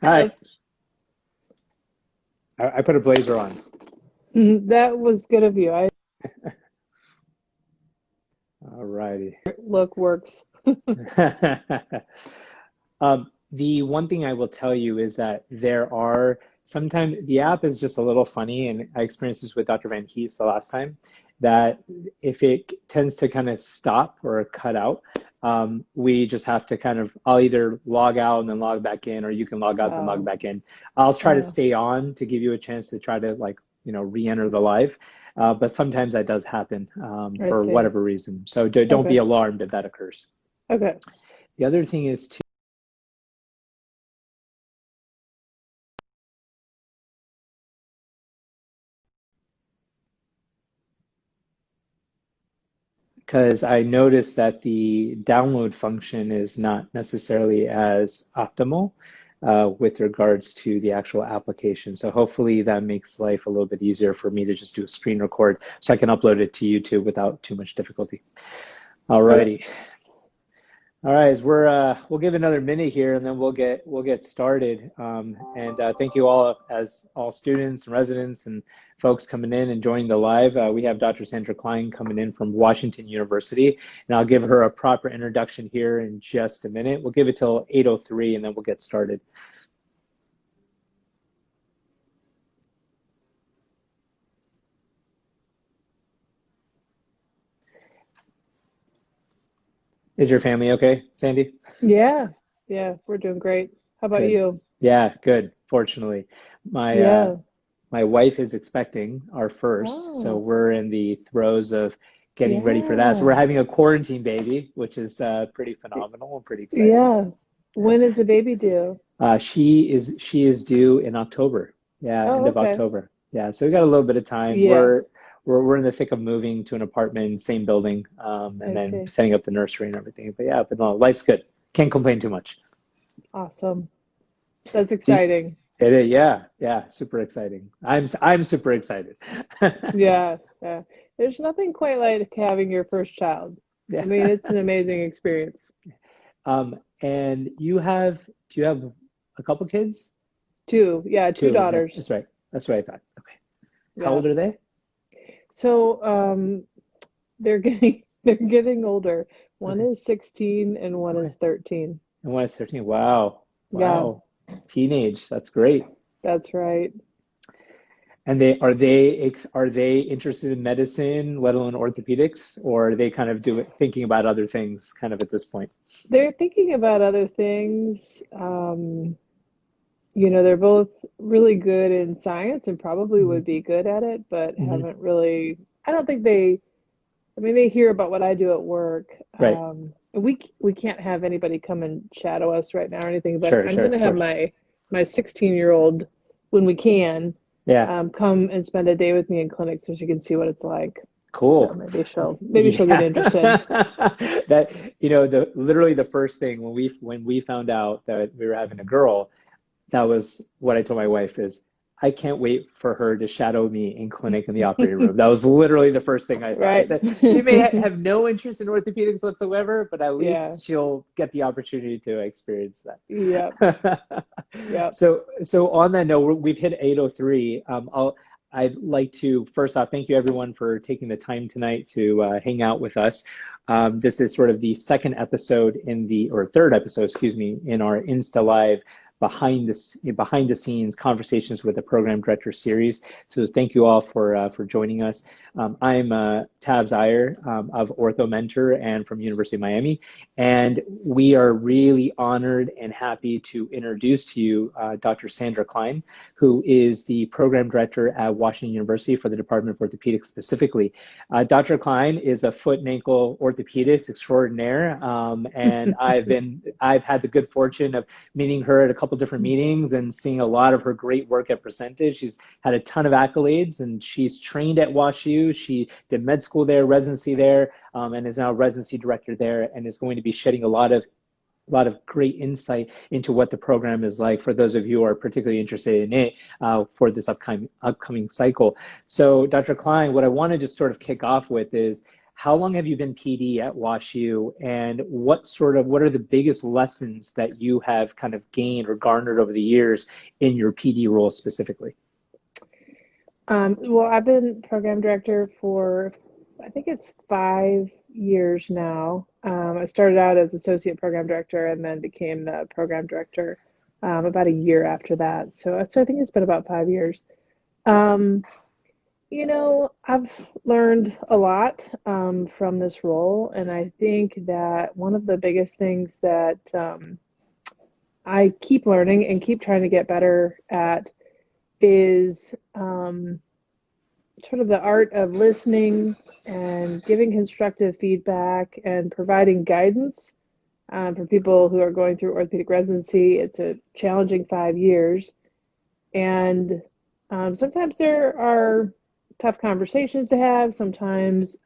Hi. I put a blazer on. That was good of you. I All righty. look works. The one thing I will tell you is that there are sometimes the app is just a little funny, and I experienced this with Dr. Van Kees the last time, that if it tends to kind of stop or cut out, we just have to kind of, I'll either log out and then log back in, or you can log out and log Oh, back in. I'll try to oh, stay on to give you a chance to try to re-enter the live. But sometimes that does happen I for see. whatever reason. So don't be Okay. alarmed if that occurs. Okay. The other thing is too, because I noticed that the download function is not necessarily as optimal with regards to the actual application. So hopefully that makes life a little bit easier for me to just do a screen record so I can upload it to YouTube without too much difficulty. Okay. Alrighty. All right, as we'll give another minute here, and then we'll get started. And thank you all, as all students and residents and folks coming in and joining the live. We have Dr. Sandra Klein coming in from Washington University, and I'll give her a proper introduction here in just a minute. We'll give it till 8:03, and then we'll get started. Is your family okay, Sandy? Yeah. Yeah, we're doing great. How about Good. you? Yeah, good. Fortunately, my Yeah. my wife is expecting our first, so Oh, we're in the throes of getting ready for that. So we're yeah. having a quarantine baby, which is pretty phenomenal and pretty exciting. Yeah. When is the baby due? She is due in October. Yeah, Oh, end of okay. October. Yeah, so we got a little bit of time. Yeah, We're in the thick of moving to an apartment, same building, and I then see. setting up the nursery and everything. But yeah, but no, life's good. Can't complain too much. Awesome. That's Do, exciting. it is, yeah, yeah, super exciting. I'm super excited. Yeah. Yeah. There's nothing quite like having your first child. I Yeah. mean, it's an amazing experience. And do you have a couple kids? Two. Yeah, two Two. Yeah, daughters. that's right. That's what I thought. Okay. How Yeah. old are they? So, they're getting older. One Okay. is 16 and one Okay. is 13. And one is 13. Wow. Yeah, Wow. Teenage. That's great. that's right. And are they interested in medicine, let alone orthopedics, or are they kind of thinking about other things kind of at this point? They're thinking about other things. They're both really good in science and probably Hmm. would be good at it, but Hmm. haven't really. I don't think I mean, they hear about what I do at work. Right. We can't have anybody come and shadow us right now or anything, but Sure, I'm sure, gonna of have course. my 16-year-old when we can Yeah. come and spend a day with me in clinic so she can see what it's like. So Cool. maybe she'll get Yeah. interested. That, the literally the first thing when we found out that we were having a girl, that was what I told my wife is I can't wait for her to shadow me in clinic in the operating room. That was literally the first thing I thought. I Right. said she may have no interest in orthopedics whatsoever, but at Yeah. least she'll get the opportunity to experience Yep. that. Yep. So on that note, we've hit 8:03. I'd like to first off thank you everyone for taking the time tonight to hang out with us. This is sort of the second episode or third episode, excuse me, in our Insta Live behind the scenes conversations with the program director series. So thank you all for joining us. I'm Tabs Iyer of Ortho Mentor and from University of Miami, and we are really honored and happy to introduce to you Dr. Sandra Klein, who is the program director at Washington University for the Department of Orthopedics specifically. Dr. Klein is a foot and ankle orthopedist extraordinaire, and I've had the good fortune of meeting her at a couple different meetings and seeing a lot of her great work at Presented. She's had a ton of accolades, and she's trained at Washu. She did med school there, residency there, and is now residency director there, and is going to be shedding a lot of great insight into what the program is like for those of you who are particularly interested in it for this upcoming cycle. So Dr. Klein, what I want to just sort of kick off with is how long have you been PD at Washu, and what are the biggest lessons that you have kind of gained or garnered over the years in your PD role specifically? Well, I've been program director for, I think it's 5 years now. I started out as associate program director and then became the program director about a year after that. So I think it's been about 5 years. Um, I've learned a lot from this role, and I think that one of the biggest things that I keep learning and keep trying to get better at is sort of the art of listening and giving constructive feedback and providing guidance for people who are going through orthopedic residency. It's a challenging 5 years, and sometimes there are tough conversations to have. Sometimes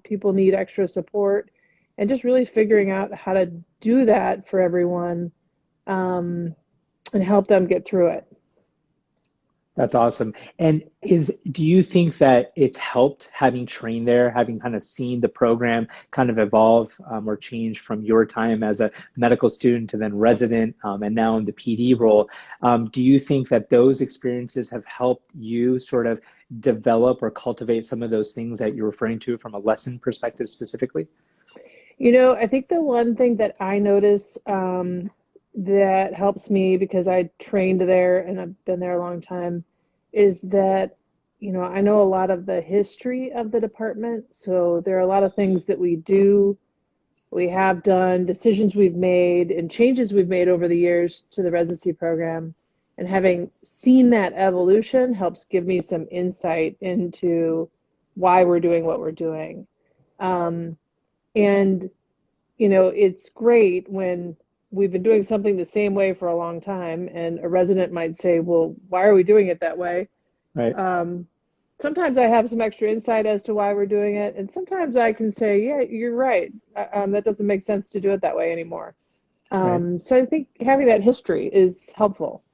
people need extra support, and just really figuring out how to do that for everyone and help them get through it. That's awesome. And do you think that it's helped having trained there, having kind of seen the program kind of evolve or change from your time as a medical student to then resident and now in the PD role? Do you think that those experiences have helped you sort of develop or cultivate some of those things that you're referring to from a lesson perspective specifically? I think the one thing that I notice that helps me, because I trained there and I've been there a long time, is that, I know a lot of the history of the department. So there are a lot of things that we have done, decisions we've made, and changes we've made over the years to the residency program. And having seen that evolution helps give me some insight into why we're doing what we're doing. And, it's great when we've been doing something the same way for a long time, and a resident might say, well, why are we doing it that way? Right. Sometimes I have some extra insight as to why we're doing it, and sometimes I can say, yeah, you're right. That doesn't make sense to do it that way anymore. Right. So I think having that history is helpful.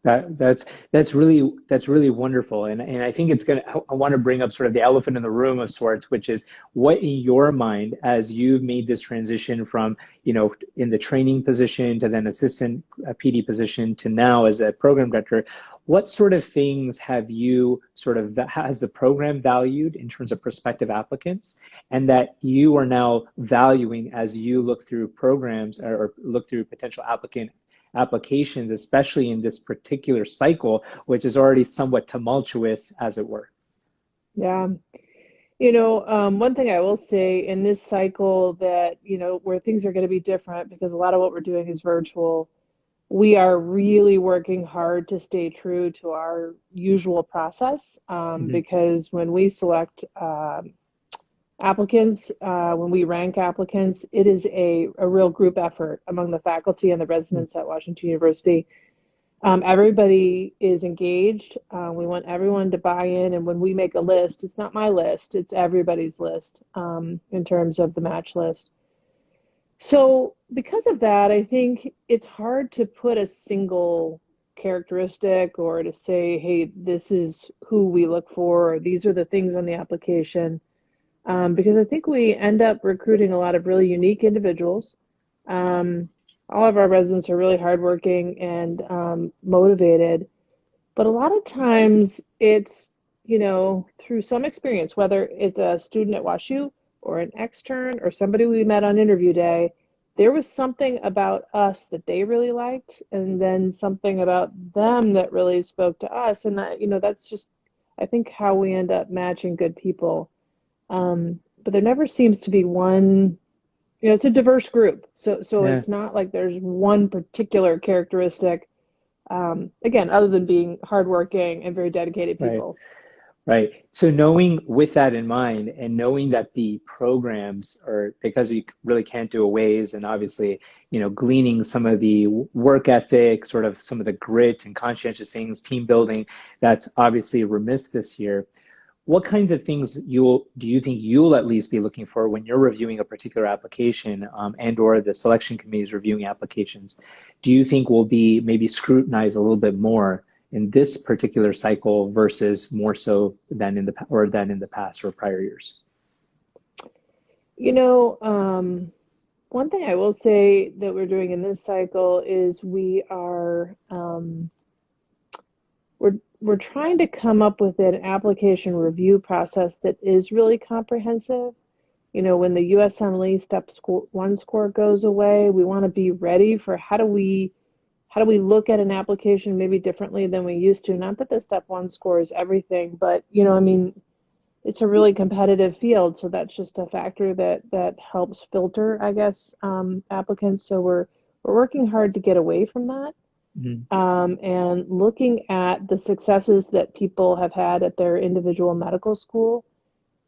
That's really wonderful, and I think I want to bring up sort of the elephant in the room of sorts, which is what in your mind, as you've made this transition from in the training position to then assistant PD position to now as a program director, what sort of things has the program valued in terms of prospective applicants, and that you are now valuing as you look through programs or look through potential applications, especially in this particular cycle, which is already somewhat tumultuous, as it were? Yeah. One thing I will say in this cycle that, where things are going to be different because a lot of what we're doing is virtual, we are really working hard to stay true to our usual process because when we select applicants, when we rank applicants, it is a real group effort among the faculty and the residents at Washington University. Everybody is engaged. We want everyone to buy in, and when we make a list, it's not my list, it's everybody's list in terms of the match list. So because of that, I think it's hard to put a single characteristic or to say, hey, this is who we look for, or these are the things on the application. Because I think we end up recruiting a lot of really unique individuals. All of our residents are really hardworking and motivated, but a lot of times it's, through some experience, whether it's a student at Washu or an extern or somebody we met on interview day, there was something about us that they really liked, and then something about them that really spoke to us. And that's just, I think, how we end up matching good people. But there never seems to be one, it's a diverse group. So Yeah. It's not like there's one particular characteristic, again, other than being hardworking and very dedicated people. Right. So knowing with that in mind, and knowing that the programs are, because we really can't do aways, and obviously, gleaning some of the work ethic, sort of some of the grit and conscientious things, team building, that's obviously remiss this year. What kinds of things do you think you'll at least be looking for when you're reviewing a particular application and or the selection committee is reviewing applications? Do you think will be maybe scrutinized a little bit more in this particular cycle versus more so than in the past or prior years? You know, one thing I will say that we're doing in this cycle is we're trying to come up with an application review process that is really comprehensive. You know, when the USMLE Step 1 score goes away, we want to be ready for how do we look at an application maybe differently than we used to. Not that the Step 1 score is everything, but I mean, it's a really competitive field, so that's just a factor that helps filter, I guess, applicants. So we're working hard to get away from that, and looking at the successes that people have had at their individual medical school,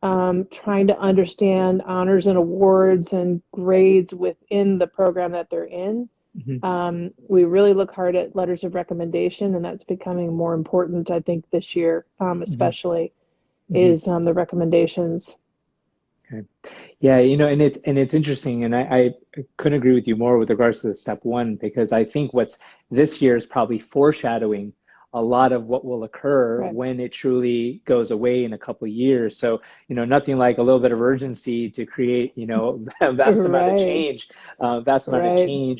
trying to understand honors and awards and grades within the program that they're in. We really look hard at letters of recommendation, and that's becoming more important, I think, this year, especially. Is the recommendations. Okay. Yeah, and it's interesting, and I couldn't agree with you more with regards to the Step 1, because I think what's this year is probably foreshadowing a lot of what will occur when it truly goes away in a couple of years. So, nothing like a little bit of urgency to create, a vast amount of change,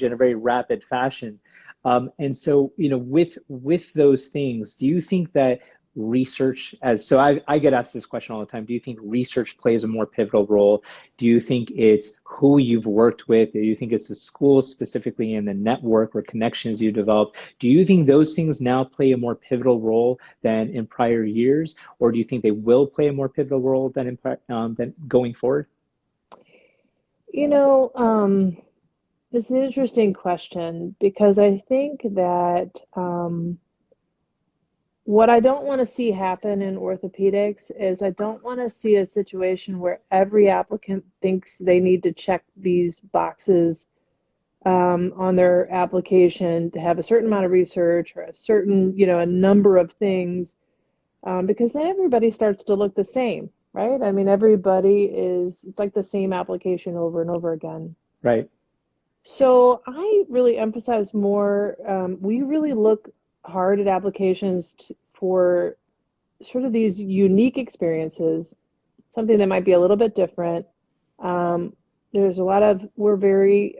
in a very rapid fashion. And so, with those things, do you think that research I get asked this question all the time. Do you think research plays a more pivotal role? Do you think it's who you've worked with? Do you think it's the school specifically and the network or connections you develop? Do you think those things now play a more pivotal role than in prior years? Or do you think they will play a more pivotal role than than going forward? It's an interesting question, because I think that what I don't want to see happen in orthopedics is I don't want to see a situation where every applicant thinks they need to check these boxes on their application to have a certain amount of research or a certain, a number of things, because then everybody starts to look the same, right? I mean, it's like the same application over and over again. Right. So I really emphasize more, we really look hard at applications for sort of these unique experiences, something that might be a little bit different. We're very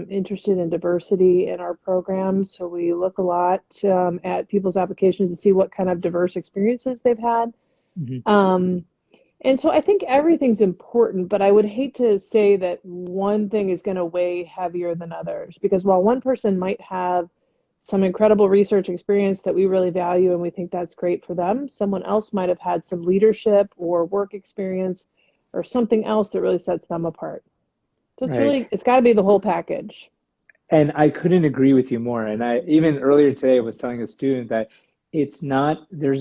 interested in diversity in our programs, so we look a lot at people's applications to see what kind of diverse experiences they've had. And so I think everything's important, but I would hate to say that one thing is going to weigh heavier than others, because while one person might have some incredible research experience that we really value and we think that's great for them, someone else might have had some leadership or work experience or something else that really sets them apart. So it's got to be the whole package. And I couldn't agree with you more. And I even earlier today was telling a student that there's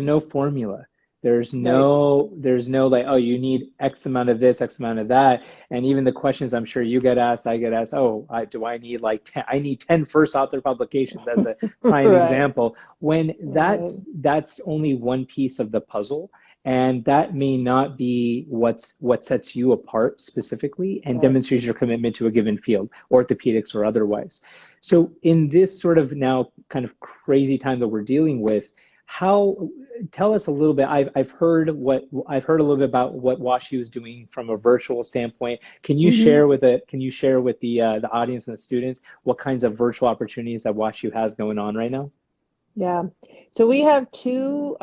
no formula. There's no like, oh, you need X amount of this, X amount of that. And even the questions I'm sure you get asked, I get asked, do I need like 10? I need 10 first author publications as a prime example. When that's only one piece of the puzzle. And that may not be what sets you apart specifically and demonstrates your commitment to a given field, orthopedics or otherwise. So in this sort of now kind of crazy time that we're dealing with, tell us a little bit. I've heard a little bit about what Washu is doing from a virtual standpoint. Can you share with the audience and the students what kinds of virtual opportunities that Washu has going on right now? Yeah. So we have two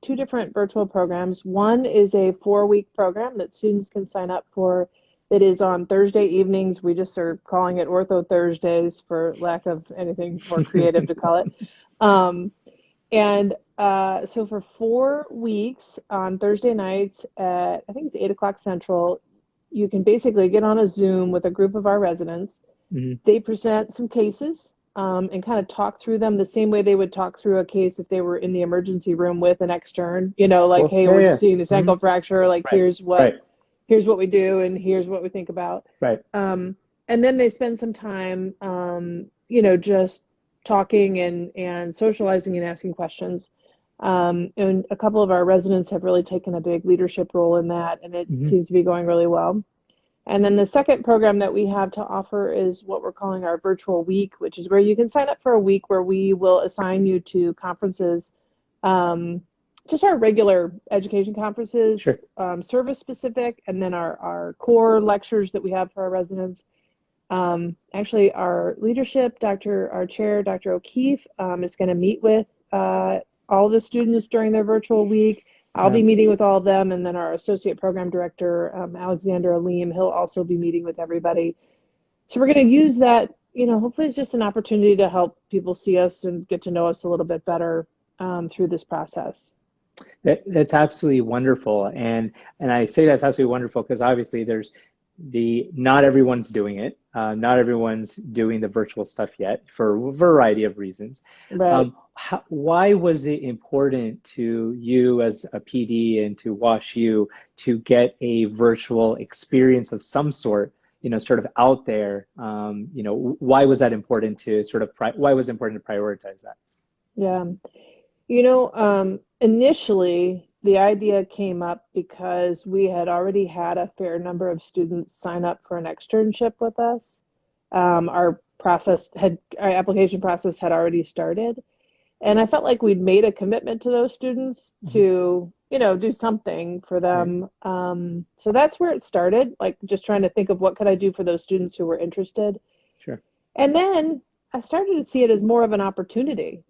different virtual programs. One is a 4-week program that students can sign up for. It is on Thursday evenings. We just are calling it Ortho Thursdays for lack of anything more creative to call it. So for 4 weeks on Thursday nights at, I think it's 8 o'clock Central, you can basically get on a Zoom with a group of our residents. They present some cases and kind of talk through them the same way they would talk through a case if they were in the emergency room with an extern, hey, we're just seeing this ankle fracture, like here's what we do and here's what we think about. And then they spend some time, just talking and socializing and asking questions. And a couple of our residents have really taken a big leadership role in that, and it seems to be going really well. And then the second program that we have to offer is what we're calling our virtual week, which is where you can sign up for a week where we will assign you to conferences just our regular education conferences, Sure. service specific, and then our core lectures that we have for our residents. Actually, our leadership, our chair, Dr. O'Keefe, is going to meet with all the students during their virtual week. I'll be meeting with all of them, and then our associate program director, Alexander Aleem, he'll also be meeting with everybody. So we're going to use that, hopefully it's just an opportunity to help people see us and get to know us a little bit better through this process. That's absolutely wonderful. And I say that's absolutely wonderful because obviously not everyone's doing it. Not everyone's doing the virtual stuff yet for a variety of reasons. Right. Why was it important to you as a PD and to Washu to get a virtual experience of some sort, sort of out there? Why was that important to why was it important to prioritize that? Yeah. Initially, the idea came up because we had already had a fair number of students sign up for an externship with us. Our application process had already started. And I felt like we'd made a commitment to those students to, do something for them. Right. So that's where it started, like just trying to think of what could I do for those students who were interested. Sure. And then I started to see it as more of an opportunity,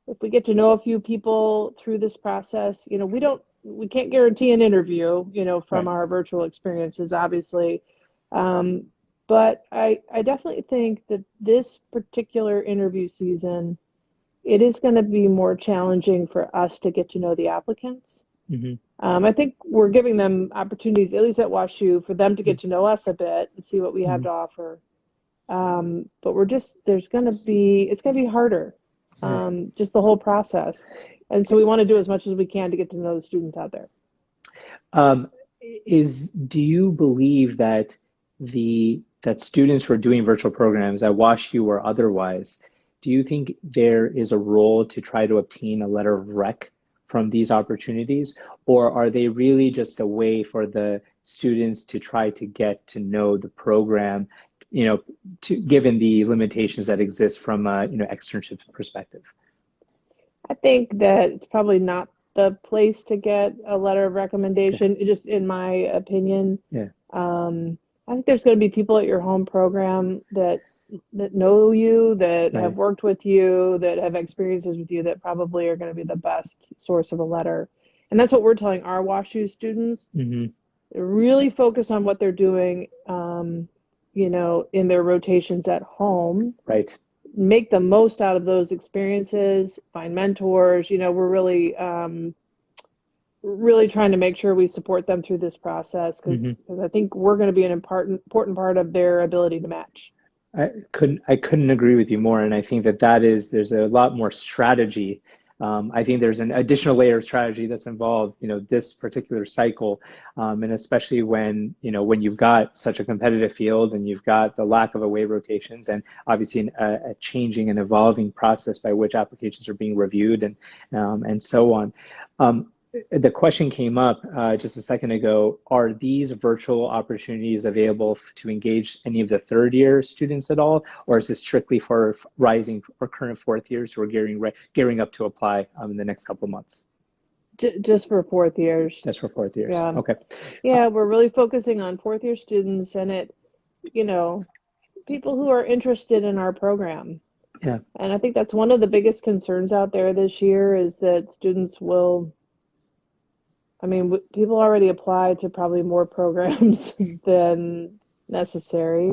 if we get to know a few people through this process, we can't guarantee an interview, from our virtual experiences, obviously. But I definitely think that this particular interview season, it is going to be more challenging for us to get to know the applicants. I think we're giving them opportunities, at least at Washu, for them to get to know us a bit and see what we have to offer. But it's going to be harder, just the whole process. And so we want to do as much as we can to get to know the students out there. Do you believe that that students who are doing virtual programs at WashU or otherwise, do you think there is a role to try to obtain a letter of rec from these opportunities, or are they really just a way for the students to try to get to know the program, given the limitations that exist from a externship perspective? I think that it's probably not the place to get a letter of recommendation, okay, just in my opinion. Yeah. I think there's going to be people at your home program that know you, that have worked with you, that have experiences with you, that probably are going to be the best source of a letter. And that's what we're telling our WashU students. Really focus on what they're doing, in their rotations at home. Right. Make the most out of those experiences, find mentors. We're really trying to make sure we support them through this process because I think we're going to be an important part of their ability to match. I couldn't agree with you more, and I think there's a lot more strategy. I think there's an additional layer of strategy that's involved, this particular cycle, and especially when you've got such a competitive field and you've got the lack of away rotations and obviously a changing and evolving process by which applications are being reviewed and so on. The question came up just a second ago, are these virtual opportunities available to engage any of the third-year students at all, or is this strictly for rising or current fourth years who are gearing up to apply in the next couple of months? Just for fourth years. Just for fourth years, yeah. Okay. Yeah, we're really focusing on fourth-year students and people who are interested in our program. Yeah. And I think that's one of the biggest concerns out there this year is that students will... people already apply to probably more programs than necessary.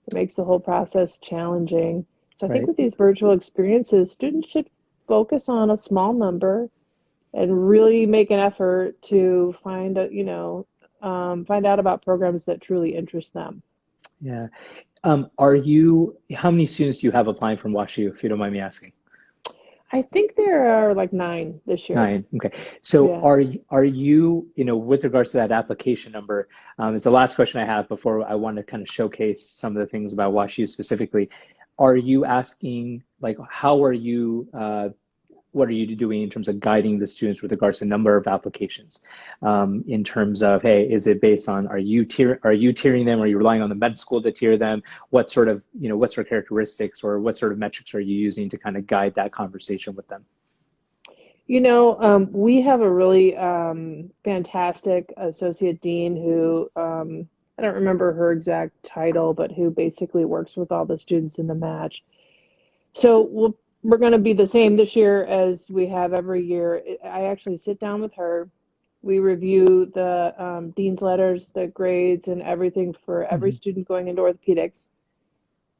It makes the whole process challenging. So I think with these virtual experiences, students should focus on a small number and really make an effort to find out about programs that truly interest them. Yeah. How many students do you have applying from WashU, if you don't mind me asking? I think there are like 9 this year. 9, okay. So yeah. Are you, with regards to that application number, it's the last question I have before I want to kind of showcase some of the things about WashU specifically. Are you asking, what are you doing in terms of guiding the students with regards to number of applications? In terms of, hey, is it based on, are you tiering them? Are you relying on the med school to tier them? What sort of characteristics or what sort of metrics are you using to kind of guide that conversation with them? We have a really fantastic associate dean who, I don't remember her exact title, but who basically works with all the students in the match. So we're going to be the same this year as we have every year. I actually sit down with her. We review the dean's letters, the grades, and everything for every student going into orthopedics.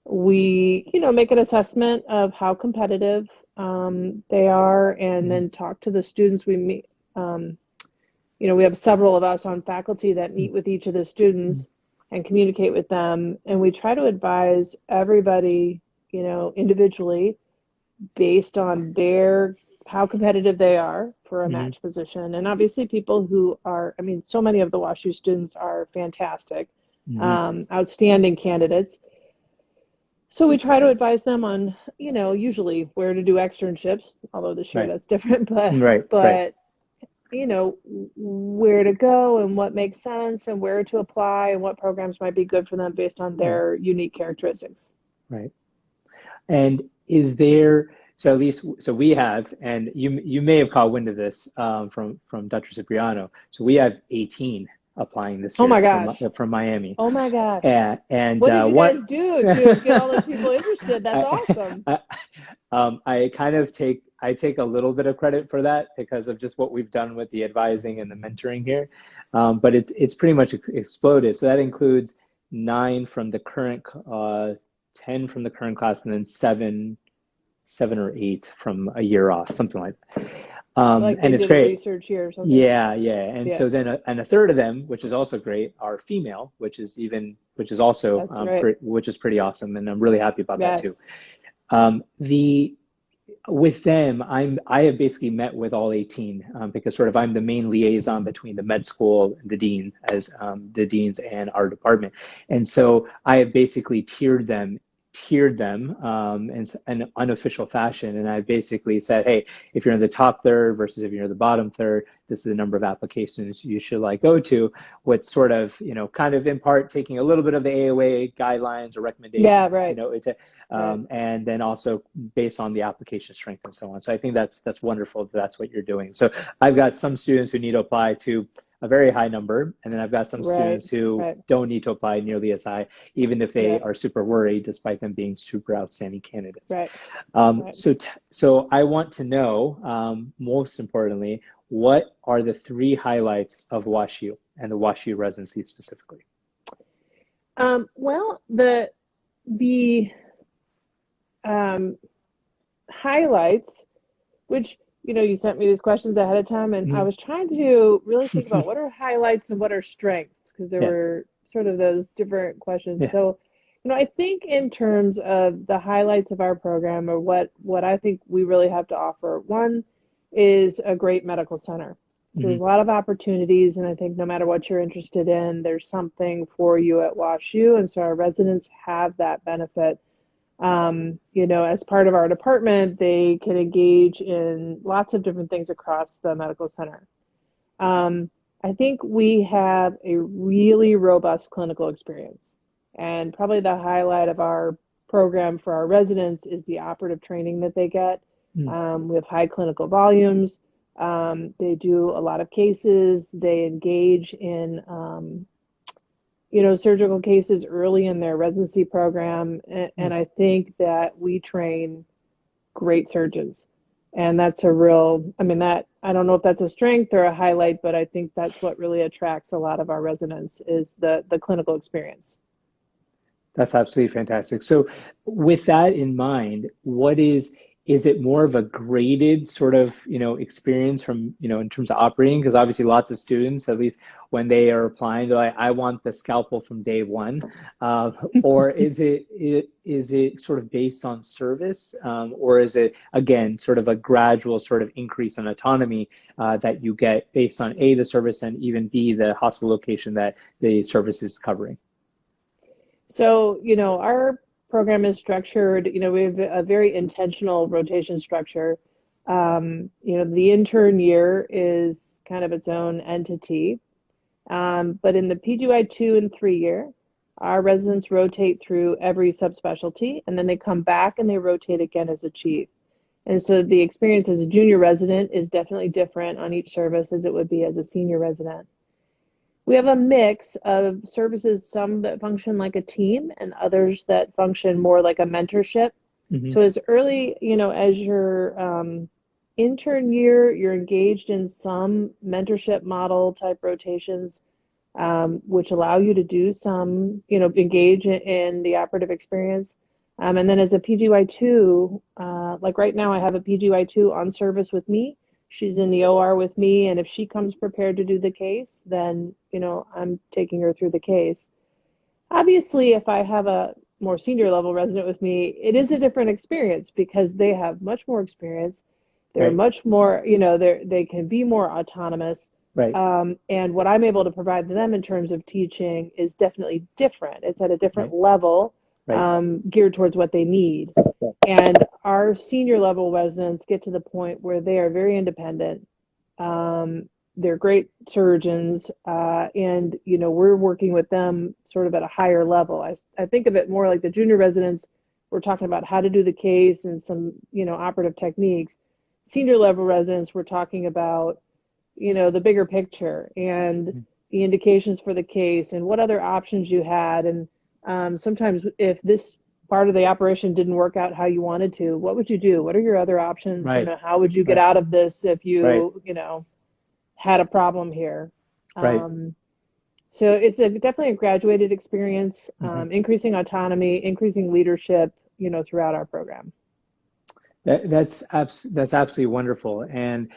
We, make an assessment of how competitive they are, and then talk to the students. We meet, we have several of us on faculty that meet with each of the students and communicate with them, and we try to advise everybody, individually based on how competitive they are for a match position. And obviously people who are, so many of the WashU students are fantastic, outstanding candidates. So we try to advise them on, usually where to do externships, although this year that's different, but where to go and what makes sense and where to apply and what programs might be good for them based on their unique characteristics. Right. And is there, so at least, so we have, and you may have caught wind of this from Dr. Cipriano. So we have 18 applying this year. Oh my gosh. From Miami. Oh my gosh. And what did you guys do to get all those people interested? That's awesome. I take a little bit of credit for that because of just what we've done with the advising and the mentoring here. But it's pretty much exploded. So that includes 9 from the current, 10 from the current class, and then 7 or 8 from a year off, something like that. And it's great. Research here or something. Yeah. And so then a third of them, which is also great, are female, which is also which is pretty awesome, and I'm really happy about that too. With them, I have basically met with all 18 because sort of I'm the main liaison between the med school and the dean as the deans and our department, and so I have basically tiered them in an unofficial fashion, and I basically said, hey, if you're in the top third versus if you're in the bottom third, this is the number of applications you should go to, with sort of kind of in part taking a little bit of the AOA guidelines or recommendations, and then also based on the application strength and so on. So I think that's wonderful that's what you're doing. So I've got some students who need to apply to a very high number, and then I've got some students who don't need to apply nearly as high, even if they are super worried, despite them being super outstanding candidates. So I want to know, most importantly, what are the 3 highlights of WashU and the WashU residency specifically? Well, the highlights, which you sent me these questions ahead of time, and I was trying to really think about what are highlights and what are strengths, because there were sort of those different questions. So, I think in terms of the highlights of our program, or what I think we really have to offer, one is a great medical center. So there's a lot of opportunities, and I think no matter what you're interested in, there's something for you at WashU, and so our residents have that benefit. As part of our department, they can engage in lots of different things across the medical center. I think we have a really robust clinical experience, and probably the highlight of our program for our residents is the operative training that they get. We have high clinical volumes. They do a lot of cases. They engage in surgical cases early in their residency program. And I think that we train great surgeons. And that's a real, I don't know if that's a strength or a highlight, but I think that's what really attracts a lot of our residents is the clinical experience. That's absolutely fantastic. So with that in mind, is it more of a graded sort of, experience from, in terms of operating? Because obviously lots of students, at least when they are applying, they're like, I want the scalpel from day one. Or is it sort of based on service? Or is it, again, sort of a gradual sort of increase in autonomy that you get based on A, the service, and even B, the hospital location that the service is covering? So, our program is structured, we have a very intentional rotation structure. The intern year is kind of its own entity. But in the PGY 2 and 3 year, our residents rotate through every subspecialty, and then they come back and they rotate again as a chief. And so the experience as a junior resident is definitely different on each service as it would be as a senior resident. We have a mix of services, some that function like a team and others that function more like a mentorship. Mm-hmm. So as early, as your intern year, you're engaged in some mentorship model type rotations, which allow you to do some, engage in the operative experience. And then as a PGY2, like right now I have a PGY2 on service with me. She's in the OR with me, and if she comes prepared to do the case, then, I'm taking her through the case. Obviously, if I have a more senior level resident with me, it is a different experience because they have much more experience. They're Right. much more, they can be more autonomous. Right. And what I'm able to provide to them in terms of teaching is definitely different. It's at a different Right. level, Right. geared towards what they need. And our senior level residents get to the point where they are very independent. They're great surgeons, and we're working with them sort of at a higher level. I think of it more like the junior residents. We're talking about how to do the case and some operative techniques. Senior level residents, we're talking about the bigger picture and the indications for the case and what other options you had. And sometimes if this part of the operation didn't work out how you wanted to, what would you do? What are your other options? Right. How would you get Right. out of this if you, Right. had a problem here? Right. So it's definitely a graduated experience, Mm-hmm. increasing autonomy, increasing leadership, throughout our program. That's absolutely wonderful. And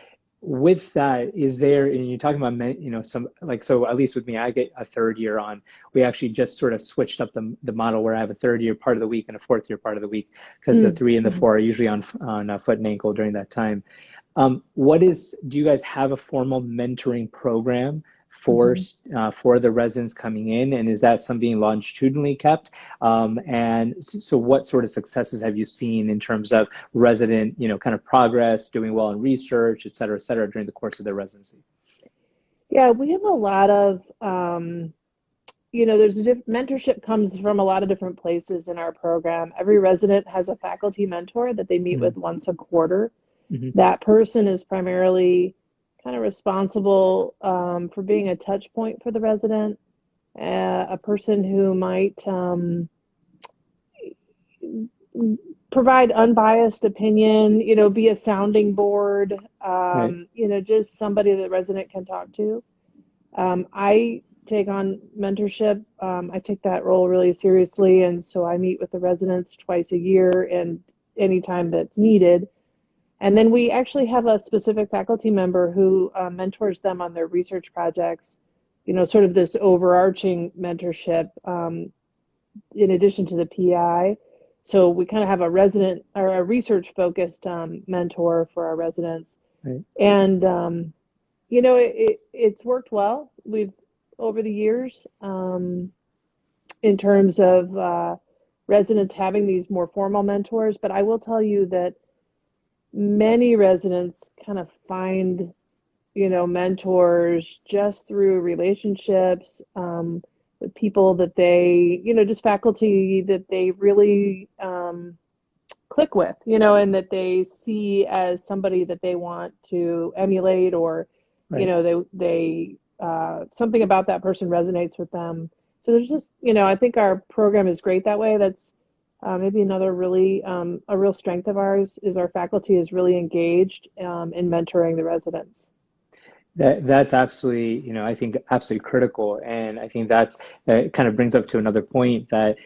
with that, is there, and you're talking about, some like, so at least with me, I get a third year on. We actually just sort of switched up the model where I have a third year part of the week and a fourth year part of the week because the 3 and the 4 are usually on foot and ankle during that time. Do you guys have a formal mentoring program for the residents coming in, and is that something longitudinally kept? And so what sort of successes have you seen in terms of resident, kind of progress, doing well in research, et cetera, during the course of their residency? Yeah, we have a lot of, there's mentorship comes from a lot of different places in our program. Every resident has a faculty mentor that they meet with once a quarter. That person is primarily kind of responsible for being a touch point for the resident, a person who might provide unbiased opinion, be a sounding board, Right. just somebody that the resident can talk to. I take on mentorship. I take that role really seriously, and so I meet with the residents twice a year and anytime that's needed. And then we actually have a specific faculty member who mentors them on their research projects, sort of this overarching mentorship in addition to the PI. So we kind of have a resident or a research focused mentor for our residents. Right. And, it's worked well. We've over the years in terms of residents having these more formal mentors. But I will tell you that many residents kind of find, mentors just through relationships with people that they, just faculty that they really click with, and that they see as somebody that they want to emulate, or, Right. they something about that person resonates with them. So there's just, I think our program is great that way. That's maybe another really, a real strength of ours is our faculty is really engaged in mentoring the residents. That's absolutely, I think absolutely critical. And I think that kind of brings up to another point that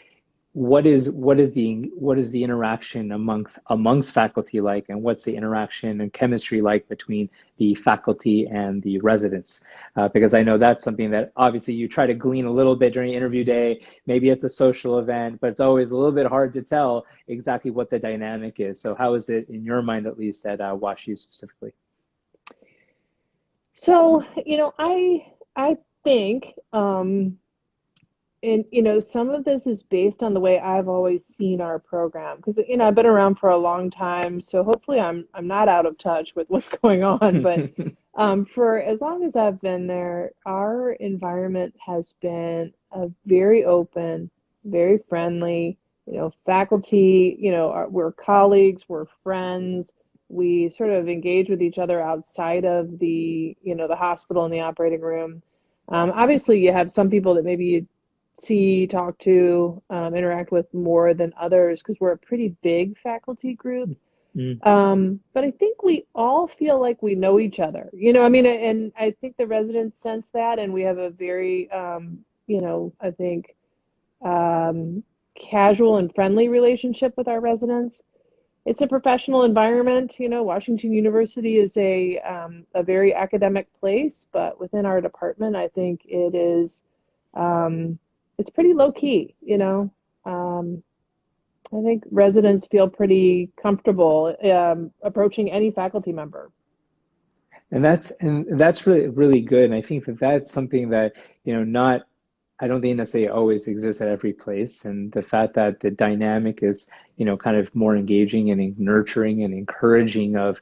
what is the interaction amongst faculty like, and what's the interaction and chemistry like between the faculty and the residents? Because I know that's something that obviously you try to glean a little bit during interview day, maybe at the social event, but it's always a little bit hard to tell exactly what the dynamic is. So how is it in your mind, at least at Washu specifically? So, I think, and some of this is based on the way I've always seen our program, because I've been around for a long time, so hopefully I'm not out of touch with what's going on. But for as long as I've been there, our environment has been a very open, very friendly. Faculty, we're colleagues, we're friends. We sort of engage with each other outside of the, the hospital and the operating room. Obviously, you have some people that maybe you see, talk to, interact with more than others because we're a pretty big faculty group. But I think we all feel like we know each other, I mean, and I think the residents sense that, and we have a very, I think, casual and friendly relationship with our residents. It's a professional environment. Washington University is a very academic place, but within our department, I think it is, it's pretty low key, I think residents feel pretty comfortable approaching any faculty member. And that's really, really good. And I think that that's something that, I don't think necessarily always exists at every place. And the fact that the dynamic is, kind of more engaging and nurturing and encouraging of,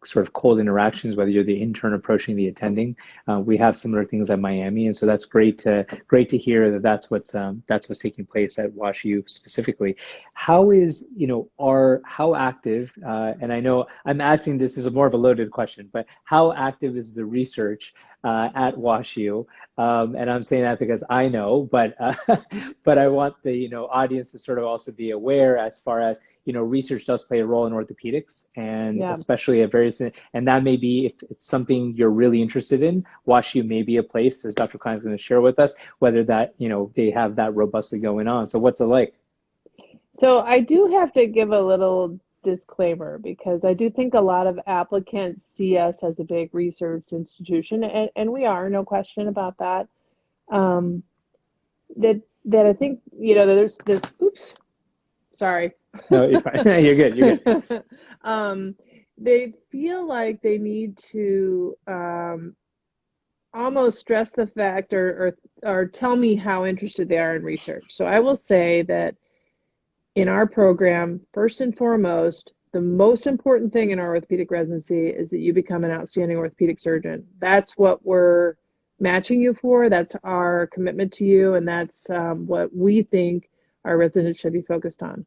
sort of cold interactions, whether you're the intern approaching the attending. We have similar things at Miami. And so that's great to hear that that's what's taking place at WashU specifically. How is, how active, and I know I'm asking this is more of a loaded question, but how active is the research at WashU? And I'm saying that because I know, but I want the audience to sort of also be aware as far as research does play a role in orthopedics, and especially at various, and that may be if it's something you're really interested in, WashU may be a place, as Dr. Klein is going to share with us, whether that they have that robustly going on. So what's it like? So I do have to give a little disclaimer because I do think a lot of applicants see us as a big research institution, and we are, no question about that. That I think there's this. Oops, sorry. No, you're fine. You're good. You're good. They feel like they need to almost stress the fact or tell me how interested they are in research. So I will say that in our program, first and foremost, the most important thing in our orthopedic residency is that you become an outstanding orthopedic surgeon. That's what we're matching you for. That's our commitment to you, and that's what we think our residents should be focused on.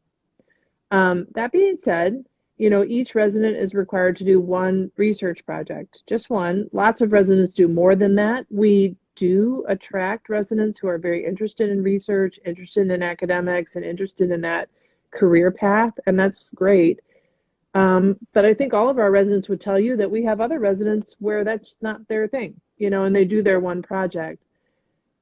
That being said, each resident is required to do one research project, just one. Lots of residents do more than that. We do attract residents who are very interested in research, interested in academics, and interested in that career path, and that's great. But I think all of our residents would tell you that we have other residents where that's not their thing, and they do their one project.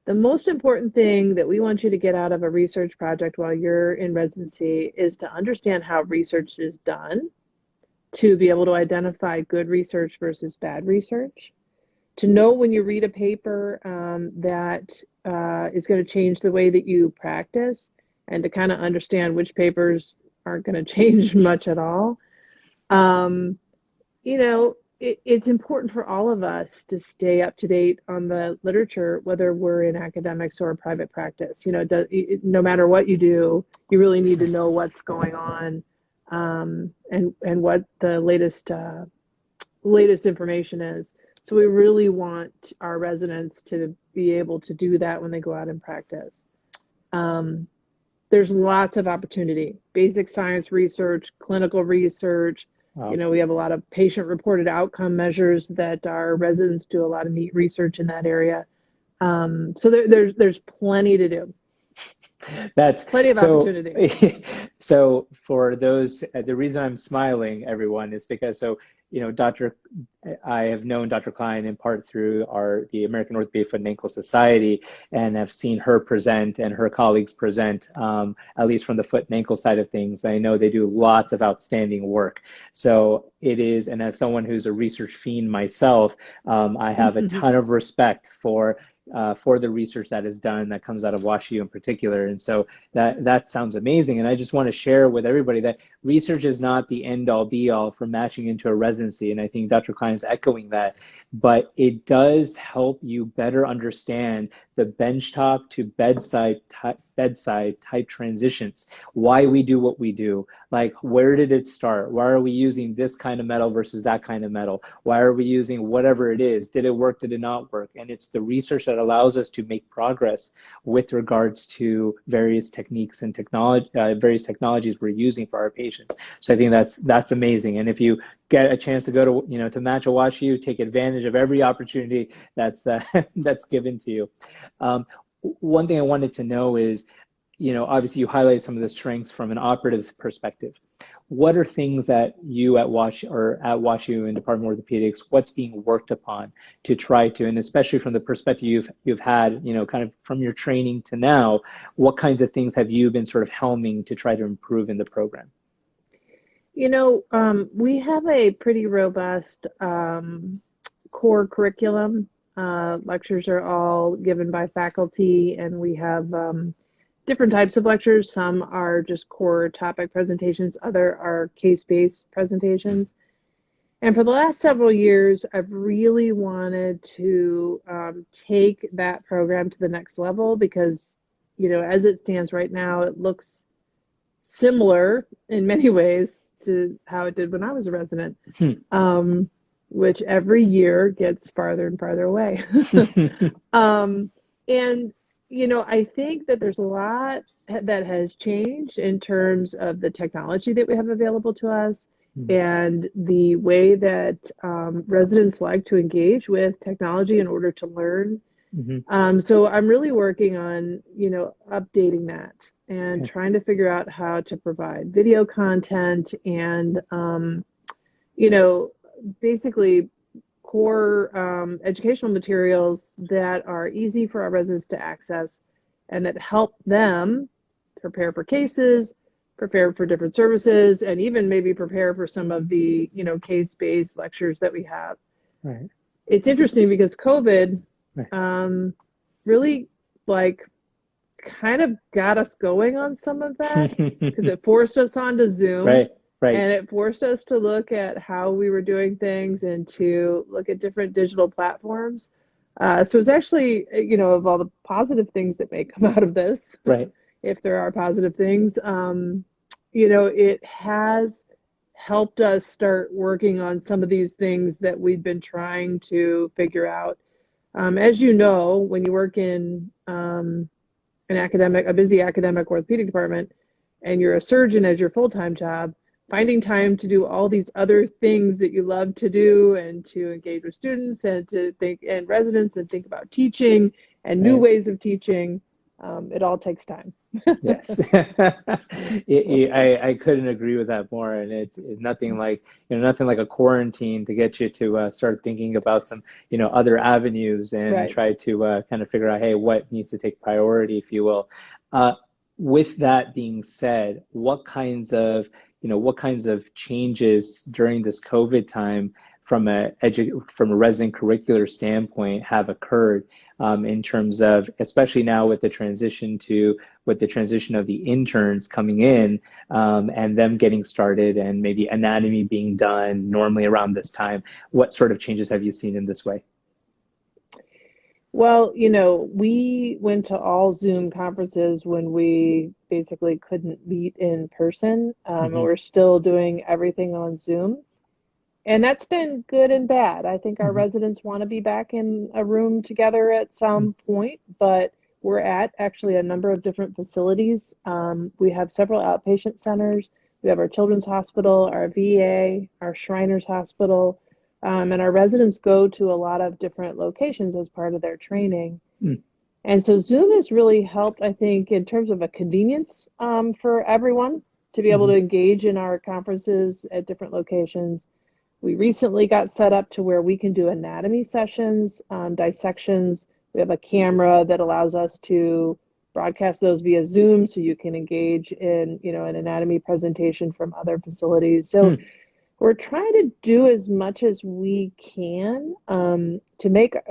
The most important thing that we want you to get out of a research project while you're in residency is to understand how research is done, to be able to identify good research versus bad research, to know when you read a paper that is going to change the way that you practice, and to kind of understand which papers aren't going to change much at all. It's important for all of us to stay up to date on the literature, whether we're in academics or private practice. No matter what you do, you really need to know what's going on, and what the latest information is. So we really want our residents to be able to do that when they go out and practice. There's lots of opportunity: basic science research, clinical research. Wow. We have a lot of patient-reported outcome measures that our residents do a lot of neat research in that area. So there's plenty to do. That's plenty of opportunity. So for those, the reason I'm smiling, everyone, is because I have known Dr. Klein in part through the American Orthopedic Foot and Ankle Society, and have seen her present and her colleagues present, at least from the foot and ankle side of things. I know they do lots of outstanding work. So it is, and as someone who's a research fiend myself, I have a ton of respect for the research that is done, that comes out of WashU in particular. And so that sounds amazing. And I just want to share with everybody that research is not the end all be all for matching into a residency. And I think Dr. Klein is echoing that, but it does help you better understand the benchtop to bedside type transitions, why we do what we do, like where did it start? Why are we using this kind of metal versus that kind of metal? Why are we using whatever it is? Did it work? Did it not work? And it's the research that allows us to make progress with regards to various techniques and various technologies we're using for our patients. So I think that's amazing. And if you get a chance to go to, to match a WashU, take advantage of every opportunity that's that's given to you. One thing I wanted to know is, obviously you highlight some of the strengths from an operative perspective. What are things that you at WashU and Department of Orthopedics, what's being worked upon to try to, and especially from the perspective you've had, kind of from your training to now, what kinds of things have you been sort of helming to try to improve in the program? We have a pretty robust core curriculum. Lectures are all given by faculty, and we have different types of lectures. Some are just core topic presentations, other are case-based presentations. And for the last several years, I've really wanted to take that program to the next level because, as it stands right now, it looks similar in many ways to how it did when I was a resident, which every year gets farther and farther away. And I think that there's a lot that has changed in terms of the technology that we have available to us and the way that residents like to engage with technology in order to learn. So I'm really working on, updating that and trying to figure out how to provide video content and, basically core educational materials that are easy for our residents to access and that help them prepare for cases, prepare for different services, and even maybe prepare for some of the, case-based lectures that we have. Right. It's interesting because COVID really kind of got us going on some of that because it forced us onto Zoom. Right. And it forced us to look at how we were doing things and to look at different digital platforms. So it's actually, of all the positive things that may come out of this, if there are positive things, it has helped us start working on some of these things that we've been trying to figure out. As you know, when you work in a busy academic orthopedic department, and you're a surgeon as your full-time job, finding time to do all these other things that you love to do and to engage with students and to think and residents and think about teaching and new ways of teaching, it all takes time. Yes. I couldn't agree with that more. And it's nothing like, nothing like a quarantine to get you to start thinking about some, other avenues and try to kind of figure out, hey, what needs to take priority, if you will. With that being said, what kinds of changes during this COVID time from a resident curricular standpoint have occurred in terms of, especially now with the transition of the interns coming in and them getting started and maybe anatomy being done normally around this time? What sort of changes have you seen in this way? Well, we went to all Zoom conferences when we basically couldn't meet in person. We're still doing everything on Zoom. And that's been good and bad. I think our residents want to be back in a room together at some point, but we're at actually a number of different facilities. We have several outpatient centers. We have our Children's Hospital, our VA, our Shriners Hospital. And our residents go to a lot of different locations as part of their training. And so Zoom has really helped, I think, in terms of a convenience for everyone to be able to engage in our conferences at different locations. We recently got set up to where we can do anatomy sessions, dissections. We have a camera that allows us to broadcast those via Zoom so you can engage in, an anatomy presentation from other facilities. So we're trying to do as much as we can to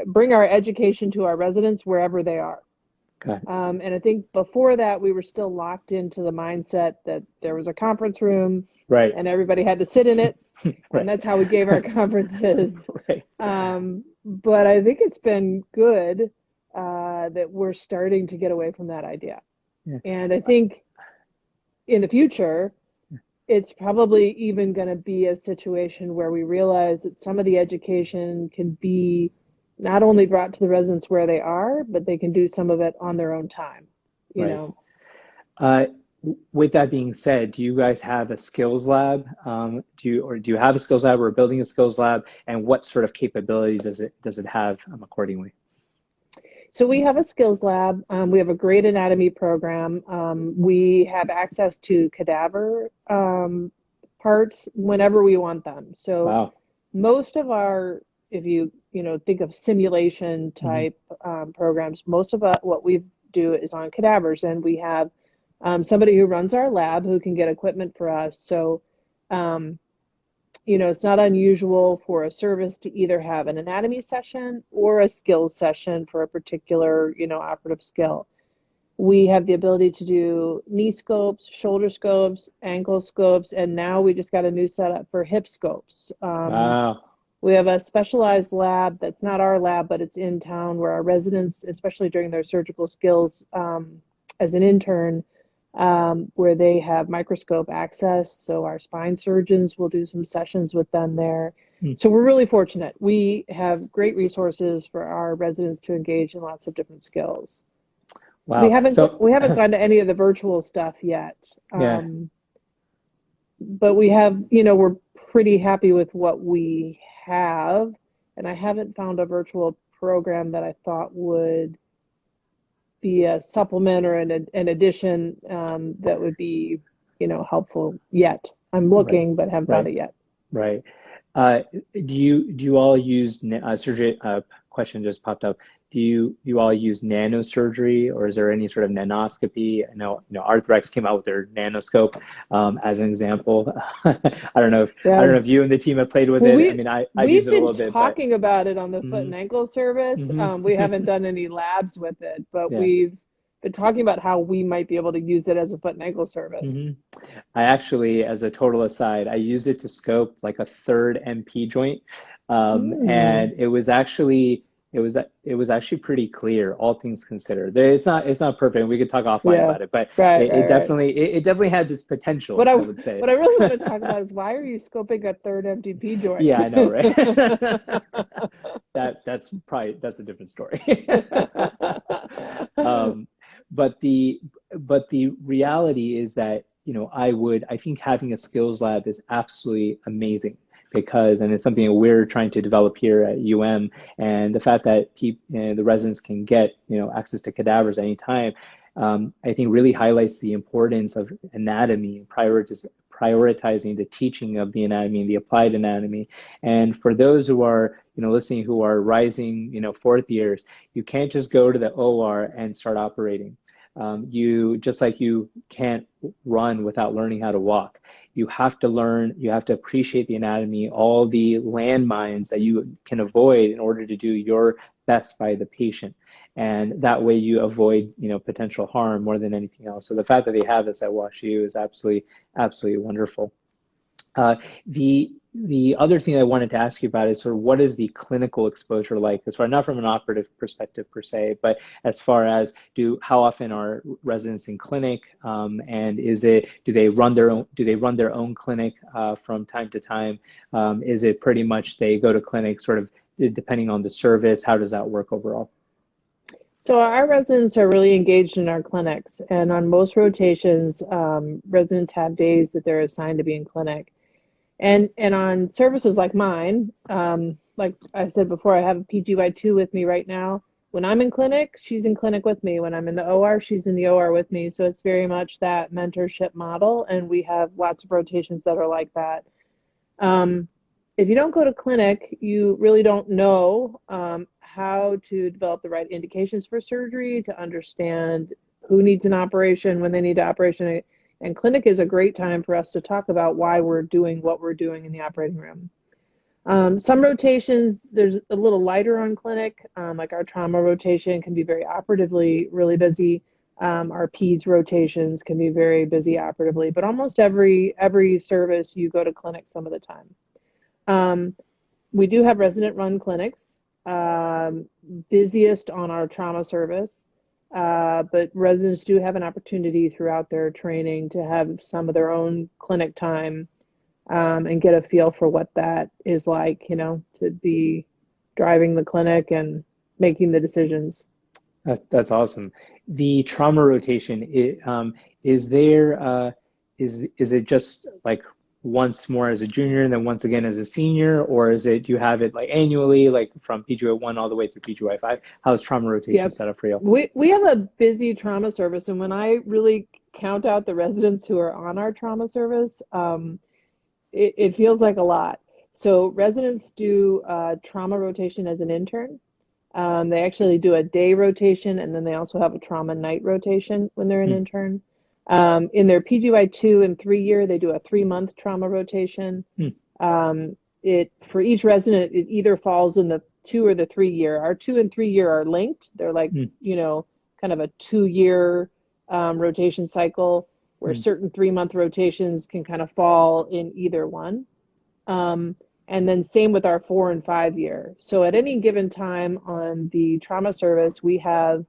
bring our education to our residents wherever they are. And I think before that, we were still locked into the mindset that there was a conference room and everybody had to sit in it. And that's how we gave our conferences. But I think it's been good that we're starting to get away from that idea. And I think in the future, it's probably even going to be a situation where we realize that some of the education can be not only brought to the residents where they are, but they can do some of it on their own time, you Right. know. With that being said, do you guys have a skills lab? Do you have a skills lab or building a skills lab? And what sort of capability does it have accordingly? So we have a skills lab. We have a great anatomy program. We have access to cadaver parts whenever we want them. So Wow. most of our, if you think of simulation type programs, most of what we do is on cadavers, and we have somebody who runs our lab who can get equipment for us. So it's not unusual for a service to either have an anatomy session or a skills session for a particular, operative skill. We have the ability to do knee scopes, shoulder scopes, ankle scopes, and now we just got a new setup for hip scopes. Wow. We have a specialized lab that's not our lab, but it's in town where our residents, especially during their surgical skills as an intern, where they have microscope access. So our spine surgeons will do some sessions with them there. So we're really fortunate. We have great resources for our residents to engage in lots of different skills. Wow. We haven't gone to any of the virtual stuff yet. Yeah. But we have, we're pretty happy with what we have. And I haven't found a virtual program that I thought would be a supplement or an addition that would be, helpful yet. I'm looking, but haven't found it yet. Right. Do you all use surgery? Question just popped up. Do you all use nanosurgery, or is there any sort of nanoscopy? I know Arthrex came out with their nanoscope as an example. I don't know if you and the team have played with it. I mean, I've used it a little bit. We've been talking about it on the foot and ankle service. We haven't done any labs with it, but we've been talking about how we might be able to use it as a foot and ankle service. I actually, as a total aside, I use it to scope like a third MP joint, and it was actually pretty clear, all things considered. It's not perfect. We could talk offline about it, but it definitely has its potential. I would say. What I really want to talk about is, why are you scoping a third MTP joint? Yeah, I know, right? That's a different story. But the reality is that, I think having a skills lab is absolutely amazing, because, and it's something we're trying to develop here at UM, and the fact that the residents can get, access to cadavers anytime, I think really highlights the importance of anatomy, prioritizing the teaching of the anatomy and the applied anatomy. And for those who are, listening, who are rising, fourth years, you can't just go to the OR and start operating. Just like you can't run without learning how to walk. You have to learn, you have to appreciate the anatomy, all the landmines that you can avoid in order to do your best by the patient. And that way you avoid, potential harm more than anything else. So the fact that they have this at Washu is absolutely wonderful. The other thing I wanted to ask you about is sort of, what is the clinical exposure like, as far, not from an operative perspective per se, but as far as how often are residents in clinic, and do they run their own clinic from time to time? Is it pretty much they go to clinic sort of depending on the service? How does that work overall? So our residents are really engaged in our clinics, and on most rotations, residents have days that they're assigned to be in clinic. And on services like mine, like I said before, I have a PGY2 with me right now. When I'm in clinic, she's in clinic with me. When I'm in the OR, she's in the OR with me. So it's very much that mentorship model, and we have lots of rotations that are like that. If you don't go to clinic, you really don't know how to develop the right indications for surgery, to understand who needs an operation, when they need an operation. And clinic is a great time for us to talk about why we're doing what we're doing in the operating room. Some rotations, there's a little lighter on clinic, like our trauma rotation can be very operatively really busy. Our PEDS rotations can be very busy operatively, but almost every service you go to clinic some of the time. We do have resident run clinics, busiest on our trauma service. But residents do have an opportunity throughout their training to have some of their own clinic time, and get a feel for what that is like, to be driving the clinic and making the decisions. That's awesome. The trauma rotation, is there, is it just like once more as a junior and then once again as a senior, or is it, do you have it like annually, like from PGY1 all the way through PGY5? How's trauma rotation set up for you? We have a busy trauma service, and when I really count out the residents who are on our trauma service, it feels like a lot. So residents do trauma rotation as an intern. They actually do a day rotation, and then they also have a trauma night rotation when they're an intern. In their PGY2 and 3 year, they do a 3-month trauma rotation. For each resident, it either falls in the 2 or the 3 year. Our 2 and 3 year are linked. They're like, you know, kind of a 2-year rotation cycle where certain 3-month rotations can kind of fall in either one. And then same with our 4 and 5 year. So at any given time on the trauma service, we have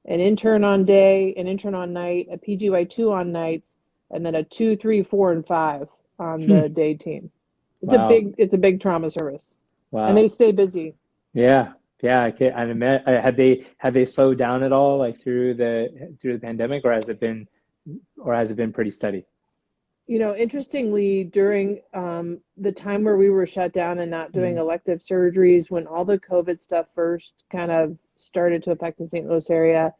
an intern on day, an intern on night, a PGY2 on nights, and then a 2, 3, 4, and 5 on the day team. It's a big trauma service. Wow. And they stay busy. Yeah. Have they slowed down at all, like through the pandemic, or has it been pretty steady? You know, interestingly, during the time where we were shut down and not doing elective surgeries, when all the COVID stuff first kind of started to affect the St. Louis area,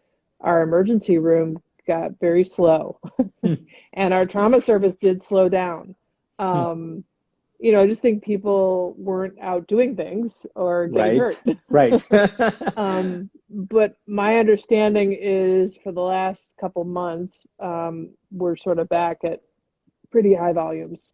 our emergency room got very slow, and our trauma service did slow down. You know, I just think people weren't out doing things or getting hurt. Right. But my understanding is for the last couple months, we're sort of back at pretty high volumes.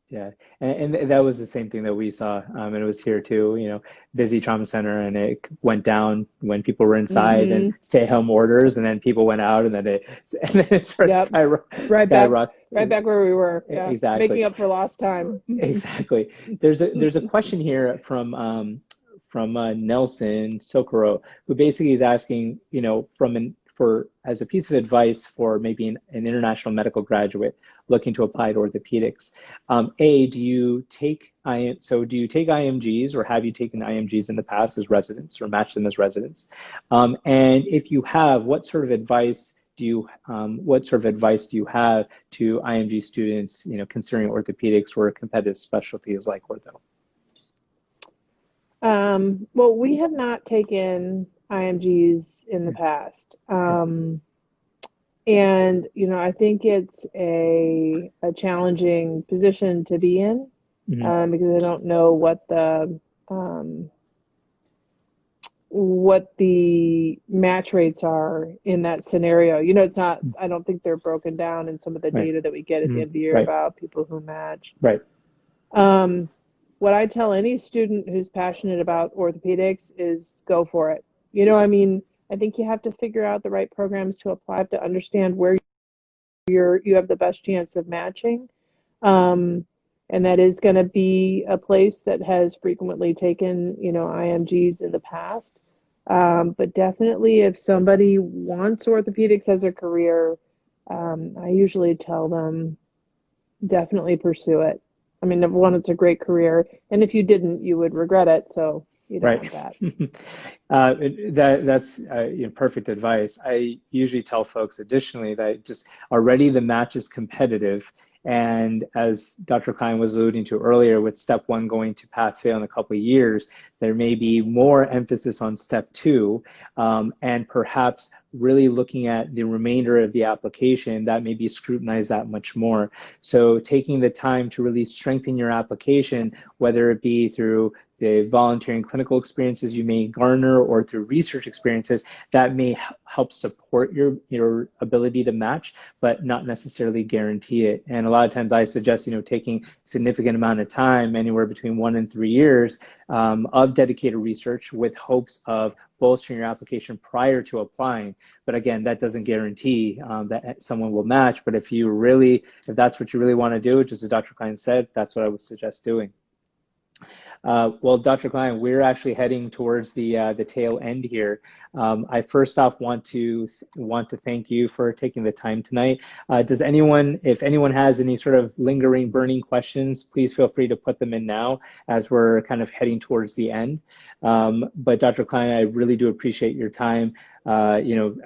Yeah. And that was the same thing that we saw. And it was here too, you know, busy trauma center, and it went down when people were inside and stay-at-home orders, and then people went out, and then it started right back where we were. Yeah. Exactly. Making up for lost time. Exactly. There's a question here from Nelson Socorro, who basically is asking, you know, as a piece of advice for maybe an international medical graduate looking to apply to orthopedics. Do you take IMGs, or have you taken IMGs in the past as residents, or matched them as residents? And if you have, what sort of advice do you have to IMG students, you know, considering orthopedics or competitive specialties like ortho? Well, we have not taken IMGs in the past. And, you know, I think it's a challenging position to be in, because I don't know what the match rates are in that scenario. You know, it's not, I don't think they're broken down in some of the data that we get at the end of the year about people who match. What I tell any student who's passionate about orthopedics is go for it. You know, I mean, I think you have to figure out the right programs to apply to understand where you have the best chance of matching. And that is going to be a place that has frequently taken, you know, IMGs in the past. But definitely if somebody wants orthopedics as a career, I usually tell them definitely pursue it. I mean, number one, it's a great career. And if you didn't, you would regret it. So you don't want that. That's you know, perfect advice. I usually tell folks additionally that just already the match is competitive. And as Dr. Klein was alluding to earlier, with step 1 going to pass fail in a couple of years, there may be more emphasis on step 2, and perhaps really looking at the remainder of the application that may be scrutinized that much more. So taking the time to really strengthen your application, whether it be through the volunteering clinical experiences you may garner or through research experiences, that may help support your ability to match, but not necessarily guarantee it. And a lot of times I suggest, you know, taking significant amount of time, anywhere between 1 and 3 years, of dedicated research with hopes of bolstering your application prior to applying. But again, that doesn't guarantee that someone will match. But if that's what you really want to do, just as Dr. Klein said, that's what I would suggest doing. Well, Dr. Klein, we're actually heading towards the tail end here. I first off want to thank you for taking the time tonight. Does anyone, if anyone has any sort of lingering, burning questions, please feel free to put them in now as we're kind of heading towards the end. But Dr. Klein, I really do appreciate your time. I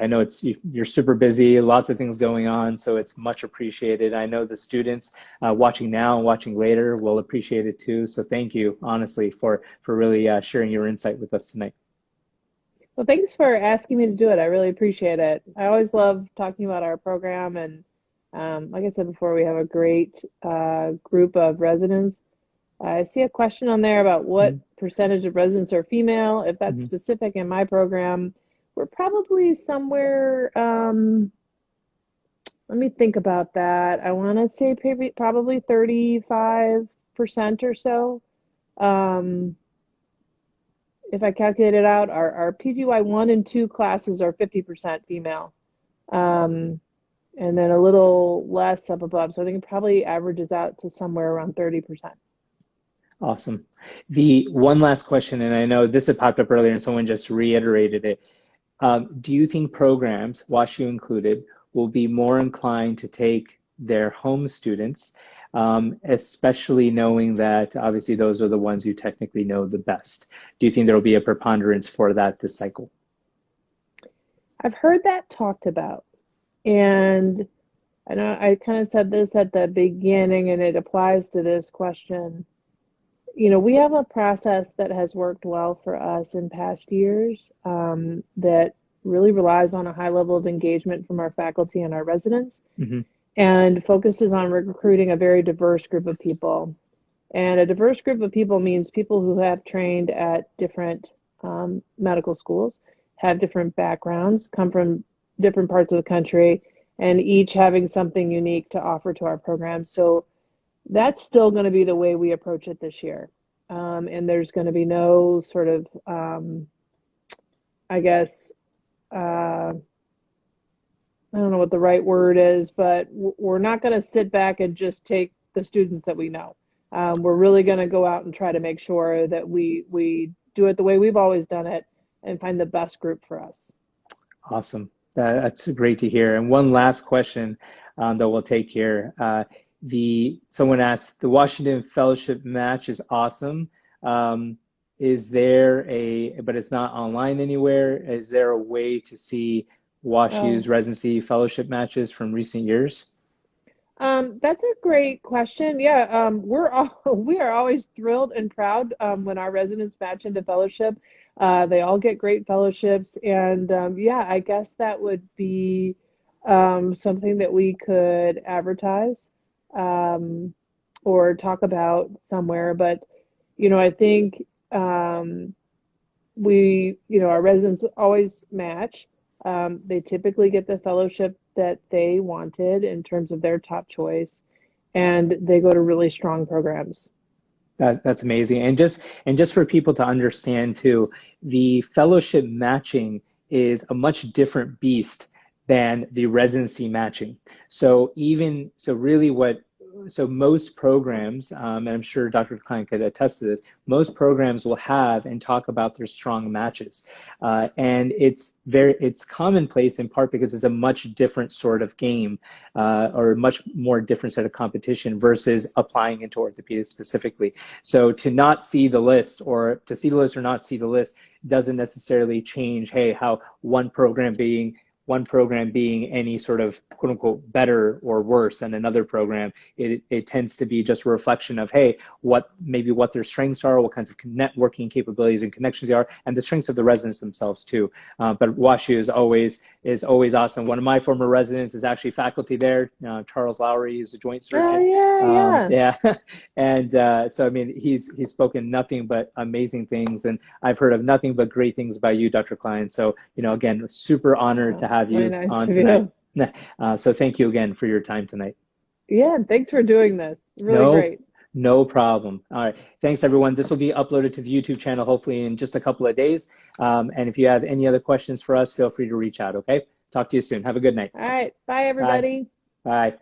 know you're super busy, lots of things going on, so it's much appreciated. I know the students watching now and watching later will appreciate it too. So thank you, honestly, for really sharing your insight with us tonight. Well, thanks for asking me to do it. I really appreciate it. I always love talking about our program, and like I said before, we have a great group of residents. I see a question on there about what percentage of residents are female. If that's specific in my program, we're probably somewhere, let me think about that. I want to say probably 35% or so. If I calculate it out, our PGY 1 and 2 classes are 50% female. And then a little less up above. So I think it probably averages out to somewhere around 30%. Awesome. The one last question, and I know this had popped up earlier and someone just reiterated it. Do you think programs, Washu included, will be more inclined to take their home students, especially knowing that obviously those are the ones you technically know the best? Do you think there will be a preponderance for that this cycle? I've heard that talked about, and I know I kind of said this at the beginning, and it applies to this question. We have a process that has worked well for us in past years that really relies on a high level of engagement from our faculty and our residents, and focuses on recruiting a very diverse group of people. And a diverse group of people means people who have trained at different medical schools, have different backgrounds, come from different parts of the country, and each having something unique to offer to our program. So that's still going to be the way we approach it this year. And there's going to be no sort of, I guess, I don't know what the right word is, but we're not going to sit back and just take the students that we know. We're really going to go out and try to make sure that we do it the way we've always done it and find the best group for us. Awesome. That's great to hear. And one last question that we'll take here. Someone asked, the Washington Fellowship match is awesome. Is there but it's not online anywhere. Is there a way to see Washu's residency fellowship matches from recent years? That's a great question. Yeah, we are always thrilled and proud when our residents match into fellowship. They all get great fellowships, and yeah, I guess that would be something that we could advertise or talk about somewhere. But I think our residents always match. They typically get the fellowship that they wanted in terms of their top choice, and they go to really strong programs. That's amazing. And just for people to understand too, the fellowship matching is a much different beast than the residency matching. So most programs, and I'm sure Dr. Klein could attest to this, most programs will have and talk about their strong matches. And it's commonplace in part because it's a much different sort of game or a much more different set of competition versus applying into orthopedics specifically. So to not see the list, or to see the list or not see the list, doesn't necessarily change, hey, how one program being any sort of quote unquote better or worse than another program. It tends to be just a reflection of, hey, what their strengths are, what kinds of networking capabilities and connections they are, and the strengths of the residents themselves too. But Washu is always awesome. One of my former residents is actually faculty there, Charles Lowry, who's a joint surgeon. Oh, yeah. And so, I mean, he's spoken nothing but amazing things, and I've heard of nothing but great things about you, Dr. Klein. So, again, super honored to have you on tonight. So thank you again for your time tonight. Yeah, thanks for doing this. Really great. No problem. All right. Thanks, everyone. This will be uploaded to the YouTube channel hopefully in just a couple of days. And if you have any other questions for us, feel free to reach out, okay? Talk to you soon. Have a good night. All right. Bye, everybody. Bye. Bye.